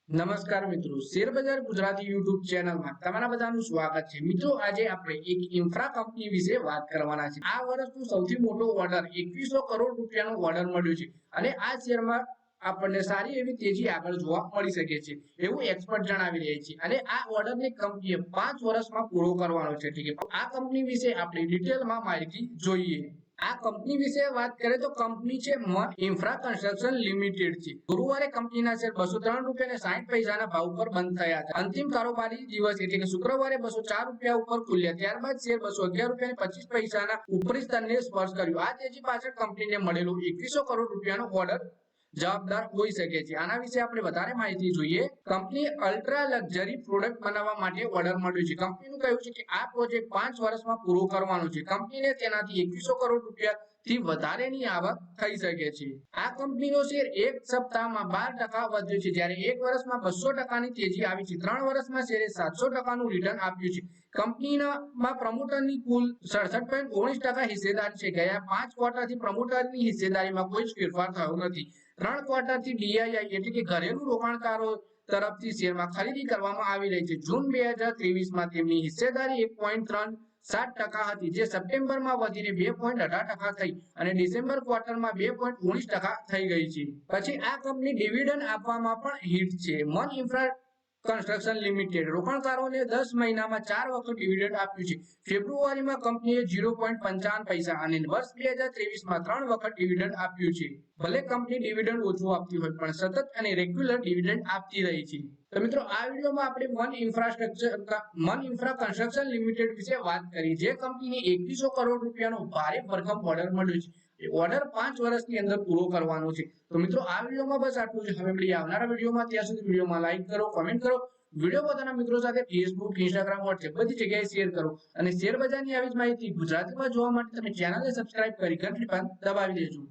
નમસ્કાર મિત્રો, શેરબજાર ગુજરાતી યુટ્યુબ ચેનલમાં તમારા બધાનું સ્વાગત છે। મિત્રો, આજે આપણે એક ઇન્ફ્રા કંપની વિશે વાત કરવાના છે। આ વર્ષનો સૌથી મોટો ઓર્ડર 2100 કરોડ રૂપિયાનો ઓર્ડર મળ્યો છે અને આ શેરમાં આપણને સારી એવી તેજી આગળ જોવા મળી શકે છે એવું એક્સપર્ટ જણાવી રહ્યા છે અને આ ઓર્ડરને કંપનીએ 5 વર્ષમાં પૂરો કરવાનો છે। ઠીક છે, આ કંપની વિશે આપણે ડિટેલમાં માહિતી જોઈએ। આ કંપની વિશે વાત કરીએ તો કંપની છે મન ઇન્ફ્રા કન્સ્ટ્રક્શન લિમિટેડ છે। ગુરુવારે કંપનીના શેર 203 રૂપિયા અને 60 પૈસાના ભાવ પર બંધ થયા હતા। અંતિમ કારોબારી દિવસ એટલે કે શુક્રવારે 204 રૂપિયા ઉપર ખુલ્યા, ત્યારબાદ શેર 211 રૂપિયા અને 25 પૈસાના ઉપરી સ્તરને સ્પર્શ કર્યો। આ તેજી પાછળ કંપનીને મળેલો 2100 કરોડ રૂપિયાનો ઓર્ડર જવાબદાર હોઈ શકે છે। આના વિશે આપણે વધારે માહિતી જોઈએ। કંપની અલ્ટ્રા લક્ઝરી પ્રોડક્ટ બનાવવા માટે ઓર્ડર મળ્યો છે। કંપનીનું કહેવું છે કે આ પ્રોજેક્ટ 5 વર્ષમાં પૂરો કરવાનો છે। કંપનીને તેનાથી 2100 કરોડ રૂપિયાથી વધારેની આવક થઈ શકે છે। આ કંપનીનો શેર એક સપ્તાહમાં 12% વધ્યો છે, જ્યારે એક વર્ષમાં 200%ની તેજી આવી છે। 3 વર્ષમાં શેરે 700%નું રિટર્ન આપ્યું છે। કંપનીમાં પ્રમોટરની કુલ 67.19% હિસ્સેદારી છે। ગયા 5 ક્વાર્ટરથી પ્રમોટરની હિસ્સેદારીમાં કોઈ જ ફેરફાર થયો નથી। 3 ક્વાર્ટરથી ડીઆઈઆઈ એટલે કે ઘરેલુ રોકાણકારો તરફથી શેરમાં ખરીદી કરવામાં આવી રહી છે। જૂન 2023માં તેમની હિસ્સેદારી 1.37% હતી, જે સપ્ટેમ્બરમાં વધીને 2.18% થઈ અને ડિસેમ્બર ક્વાર્ટરમાં 2.19% થઈ ગઈ છે। પછી આ કંપની ડિવિડન્ડ આપવામાં પણ હિટ છે। મન ઇન્ફ્રા કન્સ્ટ્રક્શન લિમિટેડ રોકાણકારોને 10 મહિનામાં 4 વખત ડિવિડન્ડ આપ્યું છે। ફેબ્રુઆરીમાં કંપનીએ 0.55 પૈસા અને વર્ષ 2023માં 3 વખત ડિવિડન્ડ આપ્યું છે। ભલે કંપની ડિવિડન્ડ ઓછું આપતી હોય પણ સતત અને રેગ્યુલર ડિવિડન્ડ આપતી રહી છે। તો મિત્રો, આ વિડીયોમાં આપણે મન ઇન્ફ્રા કન્સ્ટ્રક્શન લિમિટેડ વિશે વાત કરી, જે કંપનીને 2100 કરોડ રૂપિયાનો ભારે ભરખમ ઓર્ડર મળ્યો છે। ઓર્ડર 5 વર્ષની અંદર પૂરો કરવાનો છે। તો મિત્રો, આ વિડીયોમાં બસ આટલું જ। હવે મળીએ આવનારા વિડીયોમાં। ત્યાં સુધી વિડીયોમાં લાઈક કરો, કમેન્ટ કરો, વિડીયો પોતાના મિત્રો સાથે ફેસબુક, ઇન્સ્ટાગ્રામ, વોટ્સએપ બધી જગ્યાએ શેર કરો અને શેર બજારની આવી જ માહિતી ગુજરાતીમાં જોવા માટે તમે ચેનલને સબસ્ક્રાઇબ કરી ઘંટડી પર દબાવી દેજો।